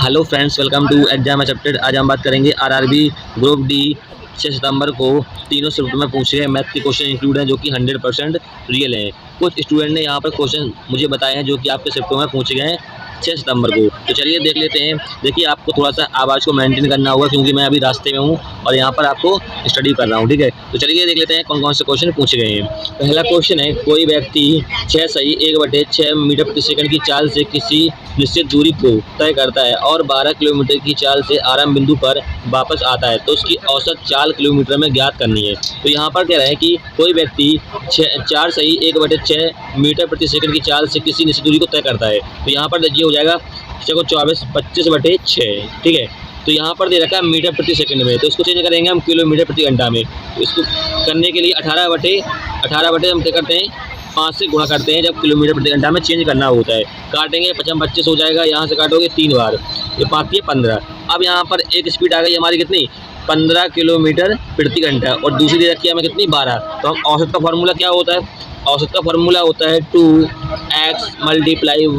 Hello friends, welcome to exam accepted. आज हम बात करेंगे आरआरबी ग्रुप डी 6 सितंबर को तीनों शिफ्ट में पूछे गए मैथ के क्वेश्चन इंक्लूड हैं जो कि 100% रियल हैं। कुछ स्टूडेंट ने यहाँ पर क्वेश्चन मुझे बताए हैं जो कि आपके शिफ्टों में पूछे गए हैं 6 सितंबर को। तो चलिए देख लेते हैं। देखिए, आपको थोड़ा सा आवाज़ को मेंटेन करना होगा क्योंकि मैं अभी रास्ते में हूँ और यहाँ पर आपको स्टडी कर रहा हूँ, ठीक है। तो चलिए देख लेते हैं कौन कौन से क्वेश्चन पूछे गए हैं। पहला क्वेश्चन है, कोई व्यक्ति 6 सही 1/6 मीटर प्रति सेकंड की चाल से किसी निश्चित दूरी को तय करता है और 12 किलोमीटर की चाल से आरंभ बिंदु पर वापस आता है, तो उसकी औसत चाल किलोमीटर में ज्ञात करनी है। तो यहाँ पर कह रहा है कि कोई व्यक्ति 4 सही 1/6 मीटर प्रति सेकंड की चाल से किसी निश्चित दूरी को तय करता है। तो यहाँ पर देखिए हो जाएगा 25/6, ठीक है। तो यहाँ पर दे रखा है मीटर प्रति सेकंड में, तो इसको चेंज करेंगे हम किलोमीटर प्रति घंटा में। तो इसको करने के लिए 18/18 हम क्या करते हैं 5 से गुणा करते हैं जब किलोमीटर प्रति घंटा में चेंज करना होता है। काटेंगे 25 हो जाएगा, यहाँ से काटोगे 3 बार, ये 5 है 15। अब यहाँ पर एक स्पीड आ गई हमारी कितनी 15 किलोमीटर प्रति घंटा और दूसरी दे रखी है हमें कितनी 12। तो हम औसत का फार्मूला क्या होता है, औसत का फार्मूला होता है 2x ×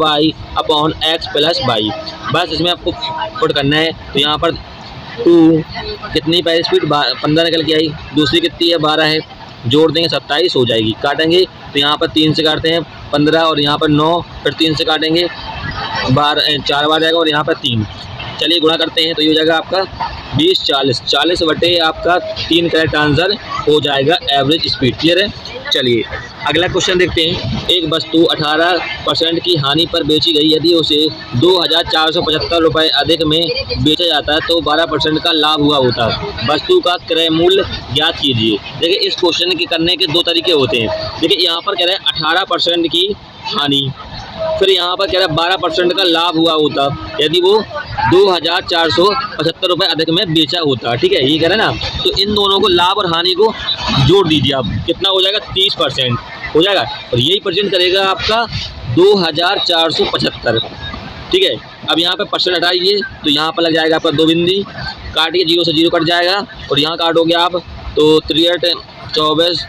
y upon x + y। बस इसमें आपको पुट करना है। तो यहाँ पर 2 कितनी पहली स्पीड 15 निकल के आई, दूसरी कितनी है 12 है, जोड़ देंगे 27 हो जाएगी। काटेंगे तो यहाँ पर 3 से काटते हैं 15 और यहाँ पर 9, फिर 3 से काटेंगे 4 बार जाएगा और यहाँ पर 3। चलिए गुणा करते हैं तो ये हो जाएगा आपका 20 बटे आपका 3 करेक्ट आंसर हो जाएगा एवरेज स्पीड। क्लियर है। चलिए अगला क्वेश्चन देखते हैं। एक वस्तु 18% की हानि पर बेची गई, यदि उसे 2475 रुपये अधिक में बेचा जाता है तो 12% का लाभ हुआ होता है। वस्तु का क्रय मूल्य ज्ञात कीजिए। देखिए, इस क्वेश्चन के करने के 2 तरीके होते हैं। देखिए, यहाँ पर कह रहे हैं 18% की हानि, फिर यहाँ पर कह रहा है 12% का लाभ हुआ होता यदि वो 2475 रुपये अधिक में बेचा होता, ठीक है, ये कह रहे हैं ना। तो इन दोनों को लाभ और हानि को जोड़ दीजिए आप, कितना हो जाएगा 30% हो जाएगा और यही परसेंट करेगा आपका 2475, ठीक है। अब यहाँ पे परसेंट हटाइए तो यहाँ पर लग जाएगा आपका 2 बिंदी, काटिए 0 से 0 कट जाएगा और यहाँ काटोगे आप तो 63 24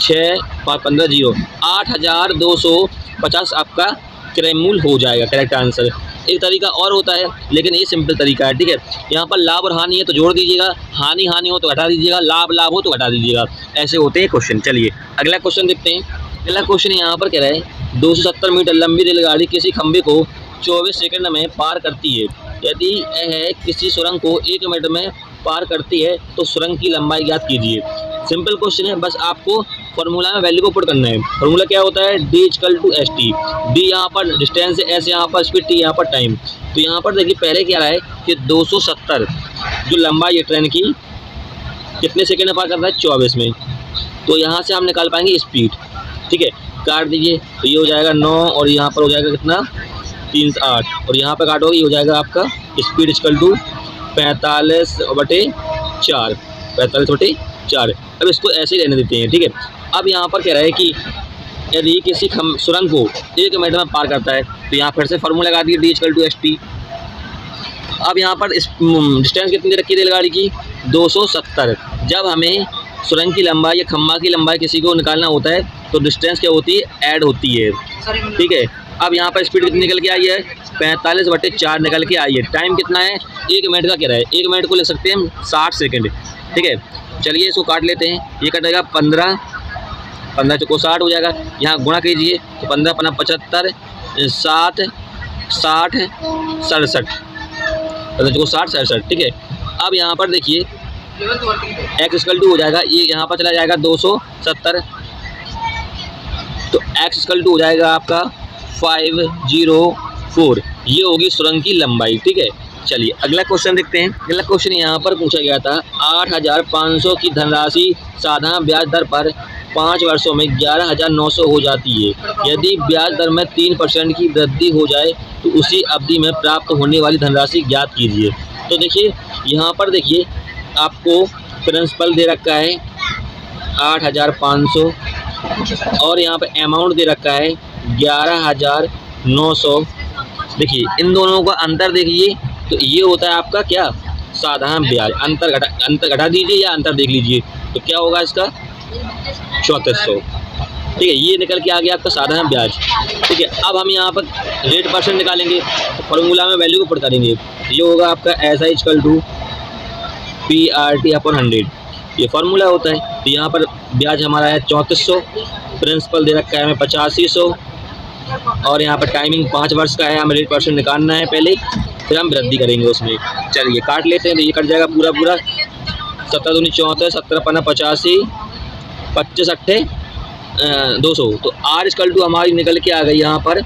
6 15 0 8250 आपका क्रय मूल्य हो जाएगा करेक्ट आंसर। एक तरीका और होता है लेकिन ये सिंपल तरीका है, ठीक है। यहाँ पर लाभ और हानि है तो जोड़ दीजिएगा, हानि हो तो घटा दीजिएगा, लाभ हो तो घटा दीजिएगा। ऐसे होते हैं क्वेश्चन। चलिए अगला क्वेश्चन देखते हैं। अगला क्वेश्चन यहाँ पर कह रहा है 270 मीटर लंबी रेलगाड़ी किसी खंभे को 24 सेकंड में पार करती है। यदि यह किसी सुरंग को 1 मिनट में पार करती है तो सुरंग की लंबाई ज्ञात कीजिए। सिंपल क्वेश्चन है, बस आपको फॉर्मूला में वैल्यू को पुट करना है। फॉर्मूला क्या होता है d = st। d यहाँ पर डिस्टेंस है, s यहाँ पर स्पीड, t यहाँ पर टाइम। तो यहाँ पर देखिए पहले क्या रहा है कि 270 जो लंबाई है ट्रेन की कितने सेकंड में पार करता है 24 में। तो यहाँ से हम निकाल पाएंगे स्पीड, ठीक है। काट दीजिए तो ये हो जाएगा 9 और यहाँ पर हो जाएगा कितना 3 8 और यहाँ पर काटोगे ये हो जाएगा आपका स्पीड = 45/4। अब इसको ऐसे ही रहने देते हैं, ठीक है। अब यहाँ पर कह रहा है कि यदि किसी सुरंग को 1 मिनट में पार करता है तो यहाँ फिर से फार्मूला लगा दिए d = st। अब यहाँ पर डिस्टेंस कितनी दे रखी है रेलगाड़ी की 270। जब हमें सुरंग की लंबाई या खम्भा की लंबाई किसी को निकालना होता है तो डिस्टेंस क्या होती है ऐड होती है, ठीक है। अब यहाँ पर स्पीड कितनी निकल के आई है 45/4 निकल के आई है। टाइम कितना है 1 मिनट का कह रहा है, 1 मिनट को ले सकते हैं हम 60 सेकंड, ठीक है। चलिए इसको काट लेते हैं, ये कटेगा 15 चौको 60 हो जाएगा। यहाँ गुणा कीजिए तो 15 × 75 7 60 67 15 चौको 60 67, ठीक है। अब यहाँ पर देखिए x = हो जाएगा, ये यहाँ पर चला जाएगा 270 तो x = हो जाएगा आपका 504। ये होगी सुरंग की लंबाई, ठीक है। चलिए अगला क्वेश्चन देखते हैं। अगला क्वेश्चन यहाँ पर पूछा गया था 8500 की धनराशि साधारण ब्याज दर पर 5 वर्षों में 11900 हो जाती है। यदि ब्याज दर में 3% की वृद्धि हो जाए तो उसी अवधि में प्राप्त होने वाली धनराशि ज्ञात कीजिए। तो देखिए यहाँ पर देखिए आपको प्रिंसिपल दे रखा है 8500 और यहाँ पर अमाउंट दे रखा है 11900। देखिए इन दोनों का अंतर देखिए तो ये होता है आपका क्या साधारण ब्याज। अंतर घटा दीजिए या अंतर देख लीजिए तो क्या होगा इसका 3400, ठीक है, ये निकल के आ गया आपका साधारण ब्याज। ठीक है, अब हम यहाँ पर रेट परसेंट निकालेंगे, तो फॉर्मूला में वैल्यू को पुट करेंगे। ये होगा आपका S I equal to PRT upon 100, ये फार्मूला होता है। तो यहाँ पर ब्याज हमारा है 3400, प्रिंसिपल दे रखा है हमें 8500, और यहाँ पर टाइमिंग 5 वर्ष का है। हमें रेट परसेंट निकालना है पहले, फिर हम वृद्धि करेंगे उसमें। चलिए काट लेते हैं, तो ये कट जाएगा पूरा पूरा। 17 दूनी 34, 17 पन्ना 85, 25 अट्ठे 200। तो R इक्वल टू हमारी निकल के आ गई यहाँ पर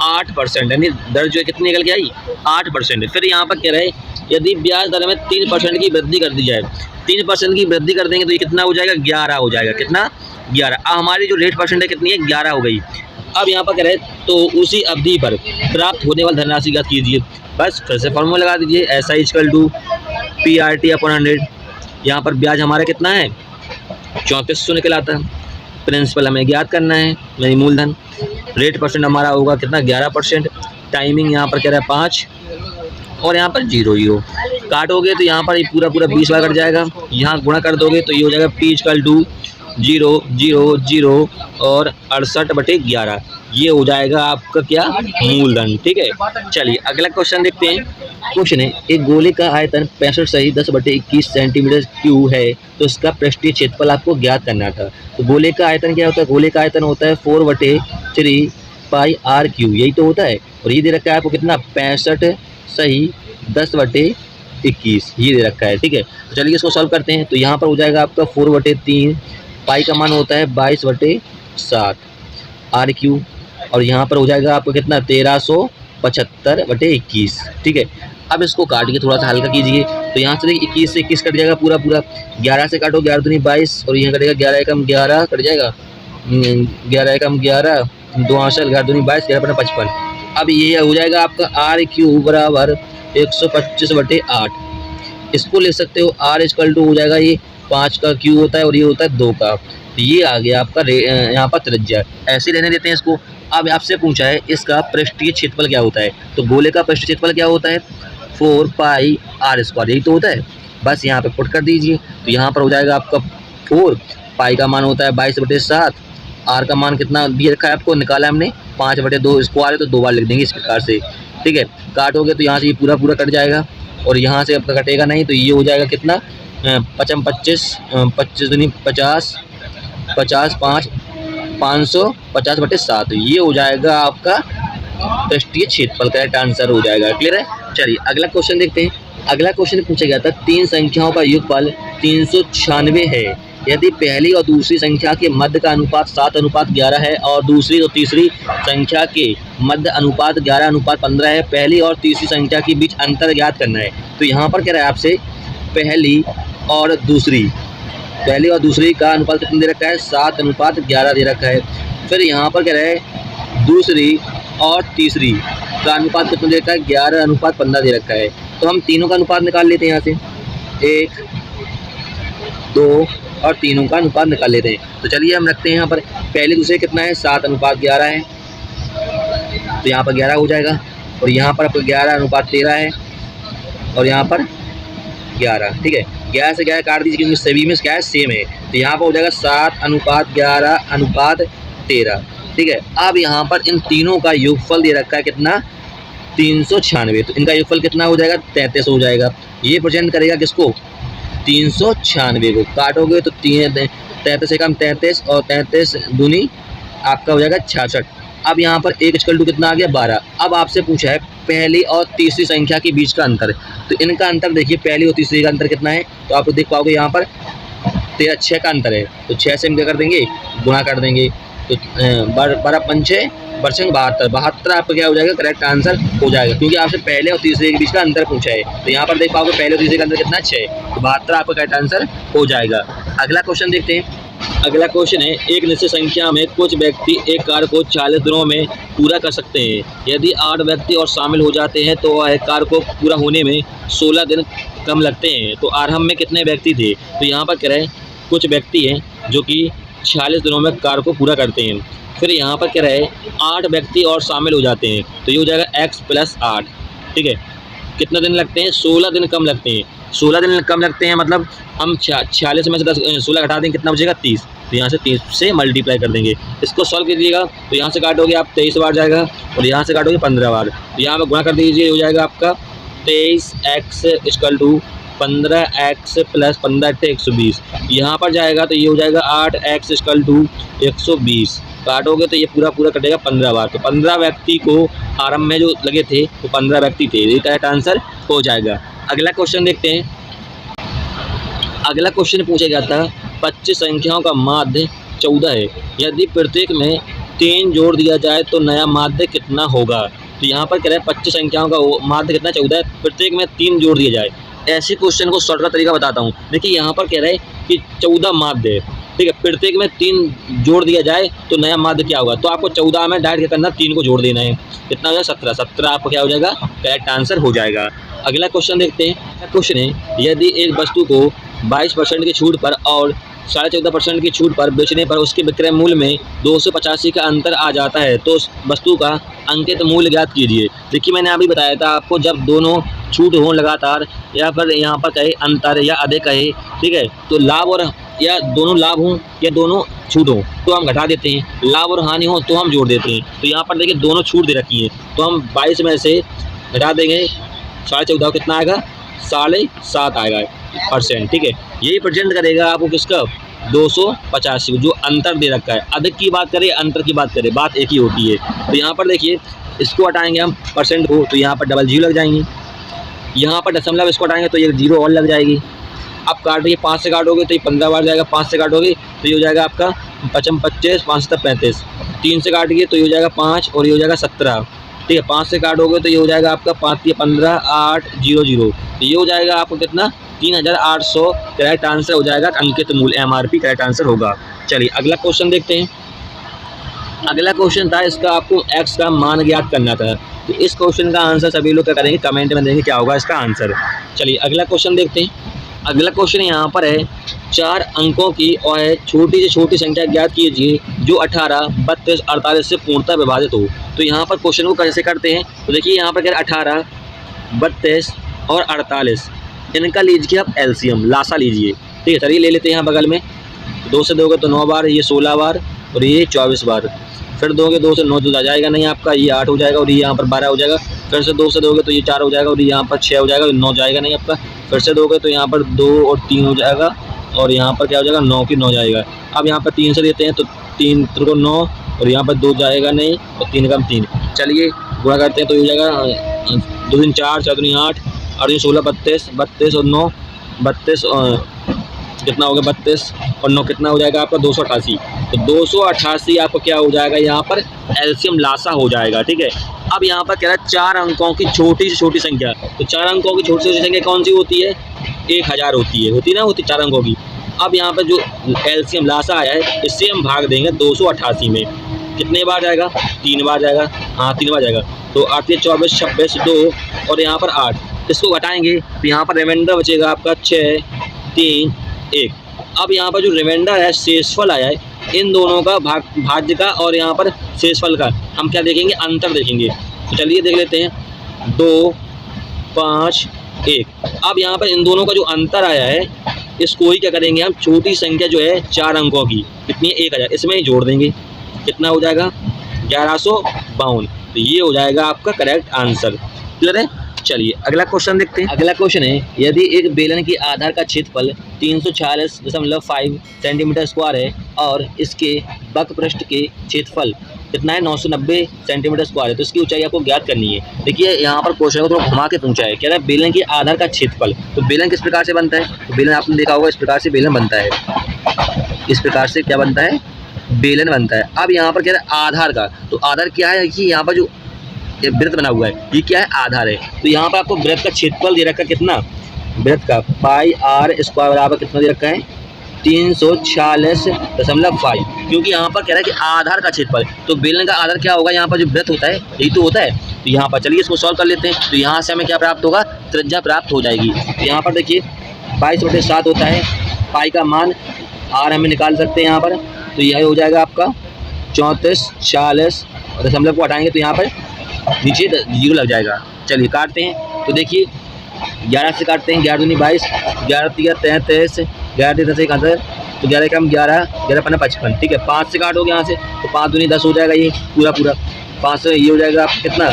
8%, यानी दर जो है कितनी निकल के आई 8%। फिर यहाँ पर कह रहे हैं यदि ब्याज दर में 3% की वृद्धि कर दी जाए, 3% की वृद्धि कर देंगे तो ये कितना हो जाएगा 11 हो जाएगा। कितना 11। अब हमारी जो रेट परसेंट है कितनी है 11 हो गई। अब यहाँ पर कह रहे हैं तो उसी अवधि पर प्राप्त होने वाली धनराशि का कीजिए। बस फिर से फॉर्मूला लगा दीजिए, S I equal to PRT upon 100। यहाँ पर ब्याज हमारा कितना है 3400 निकल आता है। प्रिंसिपल हमें ज्ञात करना है, यानी मूलधन। रेट परसेंट हमारा होगा कितना 11%। टाइमिंग यहाँ पर कह रहा है 5, और यहाँ पर 0 काटोगे तो यहाँ पर ये पूरा पूरा 20 बार कट जाएगा। यहाँ गुणा कर दोगे तो ये हो जाएगा P इक्वल टू 0 0 0 और 68/11। ये हो जाएगा आपका क्या मूलधन। ठीक है, चलिए अगला क्वेश्चन देखते हैं। क्वेश्चन है एक गोले का आयतन 65 सही 10/21 सेंटीमीटर क्यूब है, तो इसका पृष्ठीय क्षेत्रफल आपको ज्ञात करना था। तो गोले का आयतन क्या होता है, गोले का आयतन होता है 4/3 पाई R क्यूब, यही तो होता है। और ये दे रखा है आपको कितना 65 सही 10/21, ये दे रखा है। ठीक है, तो चलिए इसको सॉल्व करते हैं। तो यहाँ पर हो जाएगा आपका 4/3, पाई का मान होता है 22/7 R क्यूब, और यहाँ पर हो जाएगा आपको कितना 1375/21। ठीक है, अब इसको काट के थोड़ा सा हल्का कीजिए। तो यहाँ से देखिए 21 से 21 कट जाएगा पूरा पूरा। 11 से काटो 11 दूनी 22, और यहाँ कटेगा 11 एकम 11 कट जाएगा 11 एकम 11 2 आंसर 11 दूनी 22 11 पन्ना 55। अब ये हो जाएगा आपका R क्यूब बराबर 125/8। इसको ले सकते हो R इक्वल टू हो जाएगा ये 5 का क्यूब होता है और ये होता है 2 का। तो ये आ गया आपका यहाँ पर त्रिज्या। ऐसे लेने देते हैं इसको। अब आपसे पूछा है इसका पृष्ठीय क्षेत्रफल क्या होता है। तो गोले का पृष्ठीय क्षेत्रफल क्या होता है 4 पाई R², यही तो होता है। बस यहाँ पे पुट कर दीजिए। तो यहाँ पर हो जाएगा आपका 4, पाई का मान होता है 22/7, R का मान कितना दिया रखा है आपको, निकाला हमने 5/2 स्क्वायर है, तो 2 बार लिख देंगे इस प्रकार से। ठीक है, काटोगे तो यहाँ से ये पूरा पूरा कट जाएगा, और यहाँ से आपका कटेगा नहीं। तो ये हो जाएगा कितना 55 25 25 दूनी 50 50 5 550/7। ये हो जाएगा आपका पृष्ठीय क्षेत्रफल। करेक्ट आंसर हो जाएगा। क्लियर है। चलिए अगला क्वेश्चन देखते हैं। अगला क्वेश्चन पूछा गया था 3 संख्याओं का योगफल 396 है, यदि पहली और दूसरी संख्या के मध्य का अनुपात 7:11 है और दूसरी और तीसरी संख्या के मध्य अनुपात 11:15 है, पहली और तीसरी संख्या के बीच अंतर ज्ञात करना है। तो यहाँ पर कह रहा है आपसे पहली और दूसरी का अनुपात कितना दे रखा है 7:11 दे रखा है। फिर यहाँ पर कह रहा है दूसरी और तीसरी का अनुपात कितना दे रखा है 11:15 दे रखा है। तो हम तीनों का अनुपात निकाल लेते हैं। यहाँ से 1 2 और तीनों का अनुपात निकाल लेते हैं। तो चलिए हम रखते हैं यहाँ पर पहले दूसरे कितना है 7:11 है, तो यहाँ पर 11 हो जाएगा। और यहाँ पर आपको 11:13 है, और यहाँ पर 11। ठीक है, 11 से 11 काट दीजिए क्योंकि सभी में क्या है सेम है। तो यहाँ पर हो जाएगा 7:11:13। ठीक है, अब यहाँ पर इन तीनों का योगफल दे रखा है कितना 396। तो इनका योगफल कितना हो जाएगा 33 हो जाएगा। ये प्रेजेंट करेगा किसको 396 को। काटोगे तो 33 एकम 33 और 33 दूनी आपका हो जाएगा 66। अब यहाँ पर 1 इक्वल टू कितना आ गया 12। अब आपसे पूछा है पहली और तीसरी संख्या के बीच का अंतर। तो इनका अंतर देखिए, पहली और तीसरी का अंतर कितना है, तो आप देख पाओगे यहाँ पर 6 का अंतर है। तो 6 से हम क्या कर देंगे गुणा कर देंगे। तो 12 पंचे 72 आपका क्या हो जाएगा करेक्ट आंसर हो जाएगा, क्योंकि आपसे पहले और तीसरे के बीच का अंतर पूछा है। तो यहाँ पर देख पाओगे पहले और तीसरे का अंतर कितना 6, तो 72 आपका करेक्ट आंसर हो जाएगा। अगला क्वेश्चन देखते हैं। अगला क्वेश्चन है एक निश्चित संख्या में कुछ व्यक्ति एक कार्य को 40 दिनों में पूरा कर सकते हैं। यदि 8 व्यक्ति और शामिल हो जाते हैं तो वह कार्य को पूरा होने में 16 दिन कम लगते हैं। तो आरंभ में कितने व्यक्ति थे। तो यहाँ पर कह रहे हैं कुछ व्यक्ति हैं जो कि 46 दिनों में कार्य को पूरा करते हैं। फिर यहाँ पर कह रहे हैं 8 व्यक्ति और शामिल हो जाते हैं, तो ये हो जाएगा x + 8। ठीक है, कितने दिन लगते हैं 16 दिन कम लगते हैं। 16 दिन कम लगते हैं मतलब हम 46 में से 16 घटा देंगे कितना बचेगा 30। तो यहाँ से 30 से मल्टीप्लाई कर देंगे। इसको सॉल्व कीजिएगा तो यहाँ से काटोगे आप 23 बार जाएगा और यहाँ से काटोगे 15 बार, तो यहाँ पर गुणा कर दीजिए, हो जाएगा आपका 23x equal to 15x plus 15 × 120। यहाँ पर जाएगा तो ये हो जाएगा 8x इक्वल टू 120। काटोगे तो ये पूरा पूरा कटेगा 15 बार। तो 15 व्यक्ति को आरंभ में जो लगे थे तो 15 व्यक्ति थे, ये करेक्ट आंसर हो जाएगा। अगला क्वेश्चन देखते हैं। अगला क्वेश्चन पूछा गया था 25 संख्याओं का माध्य 14 है, यदि प्रत्येक में 3 जोड़ दिया जाए तो नया माध्य कितना होगा। तो यहाँ पर कह रहे हैं 25 संख्याओं का माध्य कितना 14 है, प्रत्येक में 3 जोड़ दिया जाए। ऐसे क्वेश्चन को सॉल्व का तरीका बताता हूँ। देखिए यहाँ पर कह रहे हैं कि 14 माध्य है, ठीक है, प्रत्येक में 3 जोड़ दिया जाए तो नया माध्य क्या होगा। तो आपको 14 में डायरेक्ट क्या करना, 3 को जोड़ देना है, कितना हो जाएगा 17। 17 आपको क्या हो जाएगा, करेक्ट आंसर हो जाएगा। अगला क्वेश्चन देखते हैं। क्वेश्चन है यदि एक वस्तु को 22% की छूट पर और 14.5% की छूट पर बेचने पर उसके विक्रय मूल्य में 285 का अंतर आ जाता है तो उस वस्तु का अंकित मूल्य ज्ञात कीजिए। देखिए मैंने अभी बताया था आपको, जब दोनों छूट हों लगातार या फिर यहाँ पर कहे अंतर या अधिक कहे, ठीक है, तो लाभ और या दोनों लाभ हों या दोनों छूट हों तो हम घटा देते हैं, लाभ और हानि हो तो हम जोड़ देते हैं। तो यहाँ पर देखिए दोनों छूट दे रखी है तो हम 22 में से घटा देंगे 14.5, कितना आएगा 7.5 आएगा %, ठीक है। यही प्रेजेंट करेगा आपको किसका, 285 जो अंतर दे रखा है। अधिक की बात करें अंतर की बात करें, बात एक ही होती है। तो यहाँ पर देखिए इसको हटाएंगे हम परसेंट को तो यहाँ पर डबल जीरो लग जाएंगे, यहाँ पर दशमलव इसको हटाएंगे तो ये जीरो और लग जाएगी। अब काटिए 5 से काटोगे तो ये 15 बार जाएगा, 5 से काटोगे तो ये हो जाएगा आपका 55 25 5 7 35, 3 से काटिए तो ये हो जाएगा 5 और ये हो जाएगा 17, ठीक है। 5 से काटोगे तो ये हो जाएगा आपका 5 × 15 8 0 0, तो ये हो जाएगा आपको कितना 3800 करेक्ट आंसर हो जाएगा। अंकित मूल्य MRP करेक्ट आंसर होगा। चलिए अगला क्वेश्चन देखते हैं। अगला क्वेश्चन था इसका आपको x का मान ज्ञात करना था। तो इस क्वेश्चन का आंसर सभी लोग क्या करेंगे, कमेंट में देंगे क्या होगा इसका आंसर। चलिए अगला क्वेश्चन देखते हैं। अगला क्वेश्चन यहाँ पर है 4 अंकों की और छोटी से छोटी संख्या ज्ञात कीजिए जो 18 32 48 से पूर्णतः विभाजित हो। तो यहाँ पर क्वेश्चन को कैसे करते हैं, तो देखिए यहाँ पर क्या 18 32 और 48 इनका लीजिए आप एलसीएम लासा लीजिए, ठीक है। चलिए ले लेते हैं यहाँ बगल में, 2 से दोगे तो 9 बार, ये 16 बार और ये 24 बार। फिर दोगे 2 से 9 तो जाएगा नहीं आपका, ये 8 हो जाएगा और ये यहाँ पर 12 हो जाएगा। फिर से 2 से दोगे तो ये 4 हो जाएगा और ये यहाँ पर 6 हो जाएगा, 9 जाएगा नहीं आपका। फिर से दोगे तो यहाँ पर 2 और 3 हो जाएगा और यहाँ पर क्या हो जाएगा 9 की 9 जाएगा। अब यहाँ पर 3 से देते हैं तो 3 को 9 और यहाँ पर 2 जाएगा नहीं और 3 कम 3। चलिए गुणा करते हैं तो ये हो जाएगा 2 3 4 4 दूनी 8 और ये 16 32 32 और 9 32 कितना हो गया 32 और 9 कितना हो जाएगा आपका 288। तो 288 आपको क्या हो जाएगा यहाँ पर एलसीएम लासा हो जाएगा, ठीक है। अब यहाँ पर कह रहा है 4 अंकों की छोटी से छोटी संख्या। तो 4 अंकों की छोटी से छोटी संख्या कौन सी होती है, 1000 होती है, होती ना, होती 4 अंकों की। अब यहाँ पर जो एलसीएम लासा आया है इससे हम भाग देंगे 288 में, कितने बार जाएगा 3 बार जाएगा, हाँ 3 बार जाएगा। तो 8 24 26 2 और यहाँ पर 8, इसको घटाएंगे तो यहाँ पर रिमाइंडर बचेगा आपका 6 3 1। अब यहाँ पर जो रिमाइंडर है शेषफल आया है इन दोनों का भाज्य का और यहाँ पर शेषफल का हम क्या देखेंगे, अंतर देखेंगे। तो चलिए देख लेते हैं 2 5 1। अब यहाँ पर इन दोनों का जो अंतर आया है इसको ही क्या करेंगे हम, छोटी संख्या जो है 4 अंकों की कितनी है 1000, इसमें ही जोड़ देंगे, कितना हो जाएगा 1152। तो ये हो जाएगा आपका करेक्ट आंसर। क्लियर है। चलिए अगला क्वेश्चन देखते हैं। अगला क्वेश्चन है यदि एक बेलन की आधार का क्षेत्रफल 346.5 सेंटीमीटर स्क्वायर है और इसके वक्र पृष्ठ के क्षेत्रफल कितना है 990 सेंटीमीटर स्क्वायर है तो इसकी ऊंचाई आपको ज्ञात करनी है। देखिए यहाँ पर क्वेश्चन को थोड़ा घुमा के पूछा है, कह रहा है बेलन की आधार का क्षेत्रफल। तो बेलन किस प्रकार से बनता है, तो बेलन आपने देखा होगा इस प्रकार से बेलन बनता है, इस प्रकार से क्या बनता है बेलन बनता है। अब यहाँ पर कह रहा है आधार का, तो आधार क्या है कि यहाँ पर जो ये वृत्त बना हुआ है ये क्या है आधार है। तो यहाँ पर आपको वृत्त का क्षेत्रफल दे रखा है कितना, वृत्त का पाई आर स्क्वायर बराबर कितना दे रखा है 346.5, क्योंकि यहाँ पर कह रहा है कि आधार का क्षेत्रफल। तो बेलन का आधार क्या होगा, यहाँ पर जो वृत्त होता है यही तो होता है। तो यहाँ पर चलिए इसको सॉल्व कर लेते हैं। तो यहाँ से हमें क्या प्राप्त होगा, त्रिज्या प्राप्त हो जाएगी। तो यहाँ पर देखिए 22/7 होता है, पाई का मान आर हमें निकाल सकते हैं यहाँ पर। तो यह हो जाएगा आपका 34 40 और दशमलव को हटाएंगे तो यहाँ पर नीचे 0 लग जाएगा। चलिए काटते हैं। तो देखिए 11 से काटते हैं, 11 दूनी 22, 11 3 33, 11 3 10 11 तो 11 कम 11, 11 पन्ना 55, ठीक है। 5 से काटोगे यहाँ से तो 5 दूनी 10 हो जाएगा, ये पूरा 5 से ये हो जाएगा कितना,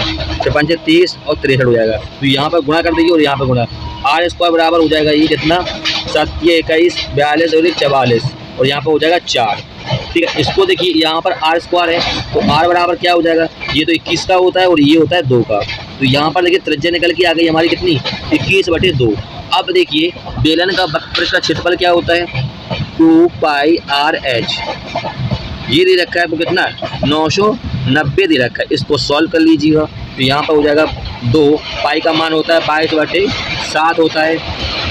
5 30 और 63 हो जाएगा। तो यहाँ पर गुणा कर दीजिए और यहाँ पर गुणा, आर स्क्वायर बराबर हो जाएगा ये कितना, 7 ये 21, 42 और 44 और यहाँ पर हो जाएगा 4, ठीक है। इसको देखिए यहाँ पर आर स्क्वायर है तो आर बराबर क्या हो जाएगा, ये तो 21 का होता है और ये होता है 2 का। तो यहाँ पर देखिए त्रिज्या निकल के आ गई हमारी कितनी, 21/2। अब देखिए बेलन का वक्र का क्षेत्रफल क्या होता है, 2 पाई आर एच, ये दे रखा है तो कितना 990 दे रखा है। इसको सॉल्व कर लीजिएगा तो यहाँ पर हो जाएगा 2 पाई का मान होता है 22/7 होता है।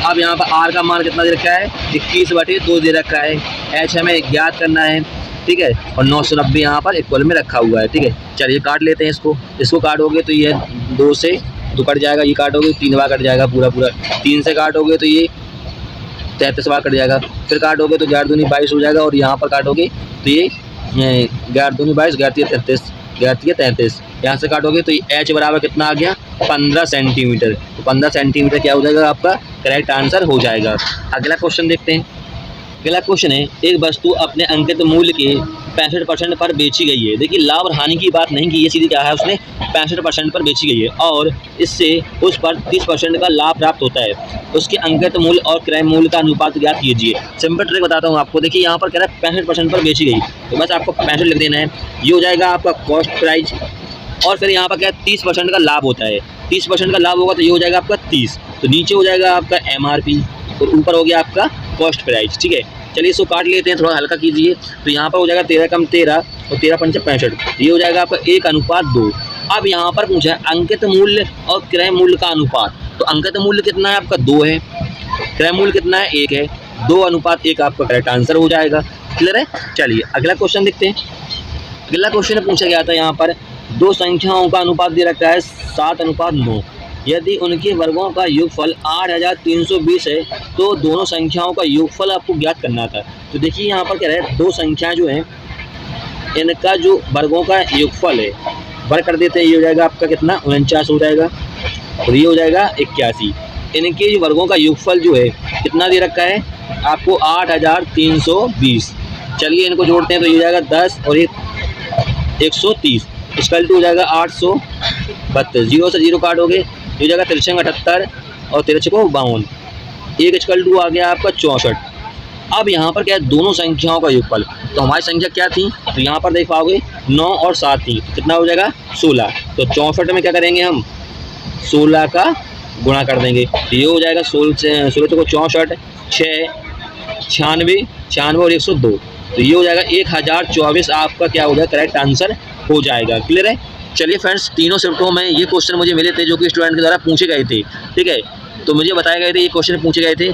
अब यहाँ पर आर का मान कितना दे रखा है, 21/2 दे रखा है। एच हमें ज्ञात करना है, ठीक है, और 990 यहाँ पर इक्वल में रखा हुआ है, ठीक है। चलिए काट लेते हैं इसको काटोगे तो ये 2 से 2 कट जाएगा, ये काटोगे 3 बार कट जाएगा पूरा 3 से काटोगे तो ये 33 बार कट जाएगा, फिर काटोगे तो 11 दूनी 22 हो जाएगा और यहाँ पर काटोगे तो ये 11 दूनी 22, 11 33, 11 33, यहाँ से काटोगे तो ये एच बराबर कितना आ गया, 15 सेंटीमीटर। तो 15 सेंटीमीटर क्या हो जाएगा आपका करेक्ट आंसर हो जाएगा। अगला क्वेश्चन देखते हैं। अगला क्वेश्चन है, एक वस्तु अपने अंकित मूल्य के 65% पर बेची गई है। देखिए लाभ और हानि की बात नहीं की, ये सीधी क्या है, उसने 65% पर बेची गई है और इससे उस पर 30% का लाभ प्राप्त होता है। उसके अंकित मूल्य और क्रय मूल्य का अनुपात ज्ञात कीजिए। सिंपल ट्रिक बताता हूँ आपको। देखिए यहाँ पर कह रहा है 65% पर बेची गई, तो बस आपको 65 लिख देना है, ये हो जाएगा आपका कॉस्ट प्राइस। और फिर यहाँ पर क्या है 30% का लाभ होता है, 30% का लाभ होगा तो ये हो जाएगा आपका 30, तो नीचे हो जाएगा आपका MRP और ऊपर हो गया आपका कॉस्ट प्राइस, ठीक है। चलिए इसको काट लेते हैं, थोड़ा हल्का कीजिए। तो यहाँ पर हो जाएगा 13 कम 13 और 13 पंचे 65, ये हो जाएगा आपका 1:2। अब यहाँ पर पूछा है अंकित मूल्य और क्रय मूल्य का अनुपात। तो अंकित मूल्य कितना है आपका 2 है, क्रय मूल्य कितना है 1 है, 2:1 आपका करेक्ट आंसर हो जाएगा। क्लियर है। चलिए अगला क्वेश्चन देखते हैं। अगला क्वेश्चन पूछा गया था, यहाँ पर 2 संख्याओं का अनुपात दे रखा है 7:9। यदि उनके वर्गों का योगफल 8320 है तो दोनों संख्याओं का योगफल आपको ज्ञात करना था। तो देखिए यहाँ पर क्या है, 2 संख्याएं जो हैं इनका जो वर्गों का योगफल है वर्ग कर देते हैं, ये हो जाएगा आपका कितना 49 हो जाएगा और ये हो जाएगा 81। इनके जो वर्गों का योगफल जो है कितना दे रखा है आपको 8320। चलिए इनको जोड़ते हैं तो ये हो जाएगा 10 और 130, इसका हो जाएगा 832। 0 से 0 काटोगे ये हो जाएगा 3 78 और 13 को 52, 1 इक्वल टू आ गया आपका 64। अब यहाँ पर क्या है दोनों संख्याओं का योगफल, तो हमारी संख्या क्या थी, तो यहाँ पर देख पाओगे 9 और 7 थी, कितना हो जाएगा 16। तो 64 में क्या करेंगे हम 16 का गुणा कर देंगे, तो ये हो जाएगा 16 को 64, 6 96 और 102, तो ये हो जाएगा 1024 आपका क्या हो जाएगा करेक्ट आंसर हो जाएगा। क्लियर है। चलिए फ्रेंड्स, तीनों शिफ्टों में ये क्वेश्चन मुझे मिले थे जो कि स्टूडेंट के द्वारा पूछे गए थे, ठीक है। तो मुझे बताए गए थे ये क्वेश्चन पूछे गए थे।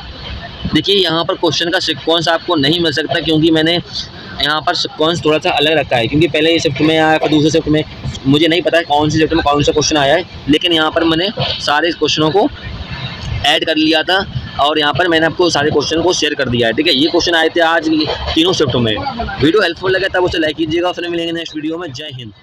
देखिए यहाँ पर क्वेश्चन का सिक्वेंस आपको नहीं मिल सकता क्योंकि मैंने यहाँ पर सिक्वेंस थोड़ा सा अलग रखा है, क्योंकि पहले ये शिफ्ट में आया फिर दूसरे शिफ्ट में, मुझे नहीं पता कौन सी शिफ्ट में कौन सा क्वेश्चन आया है, लेकिन यहाँ पर मैंने सारे क्वेश्चनों को ऐड कर लिया था और यहाँ पर मैंने आपको सारे क्वेश्चन को शेयर कर दिया है, ठीक है। ये क्वेश्चन आए थे आज तीनों शिफ्टों में। वीडियो हेल्पफुल लगे तब उसे लाइक कीजिएगा, फिर मिलेंगे नेक्स्ट वीडियो में। जय हिंद।